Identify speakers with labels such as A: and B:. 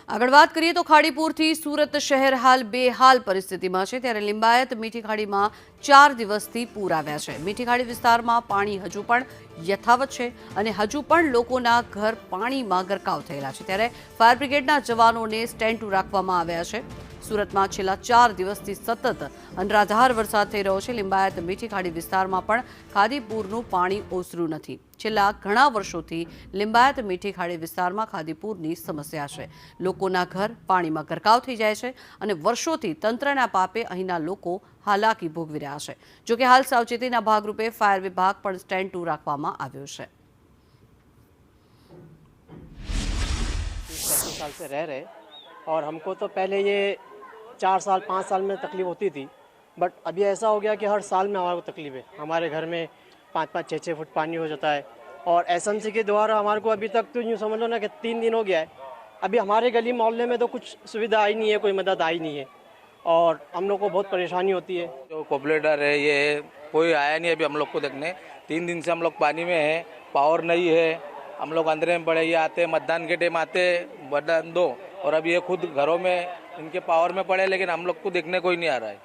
A: આગળ વાત કરીએ તો ખાડીપુરથી સુરત શહેર હાલ બેહાલ પરિસ્થિતિમાં છે, ત્યારે લિંબાયત મીઠી ખાડીમાં 4 દિવસથી પૂર આવ્યા છે। મીઠી ખાડી વિસ્તારમાં પાણી હજુ પણ યથાવત છે અને હજુ પણ લોકોના ઘર પાણીમાં ગરકાવ થયેલા છે, ત્યારે ફાયર બ્રિગેડના જવાનોને સ્ટેન્ડ ટુ રાખવામાં આવ્યા છે। સુરતમાં છેલ્લા 4 દિવસથી સતત અનરાધાર વરસાદ થઈ રહ્યો છે। લિંબાયત મીઠી ખાડી વિસ્તારમાં પણ ખાડીપુરનું પાણી ઓસર્યું નથી। છેલ્લા ઘણા વર્ષોથી લિંબાયત મીઠી ખાડી વિસ્તારમાં ખાડીપુરની સમસ્યા છે। લોકોના ઘર પાણીમાં ગરકાવ થઈ જાય છે અને વર્ષોથી તંત્રના પાપે અહીંના લોકો હાલાકી ભોગવી રહ્યા છે। જોકે હાલ સાવચેતીના ભાગરૂપે ફાયર વિભાગ પણ સ્ટેન્ડ ટુ રાખવામાં આવ્યો છે।
B: 25 साल से रह रहे और हमको तो पहले ये 4 साल 5 साल में तकलीफ होती थी, बट अभी ऐसा हो गया कि हर साल में हमारे को तकलीफ है। हमारे घर में 5-5 6-6 फुट पानी हो जाता है और एसएमसी के द्वारा हमारे को अभी तक तो यूँ समझ लो ना कि 3 दिन हो गया है। अभी हमारे गली मोहल्ले में तो कुछ सुविधा आई नहीं है, कोई मदद आई नहीं है और हम लोग को बहुत परेशानी होती है।
C: जो कॉर्पोरेटर है ये कोई आया नहीं अभी हम लोग को देखने। 3 दिन से हम लोग पानी में है, पावर नहीं है, हम लोग अंधेरे में पड़े। ये आते मतदान के टाइम आते मतदान दो और अब ये खुद घरों में इनके पावर में पड़े, लेकिन हम लोग को देखने कोई नहीं आ रहा है।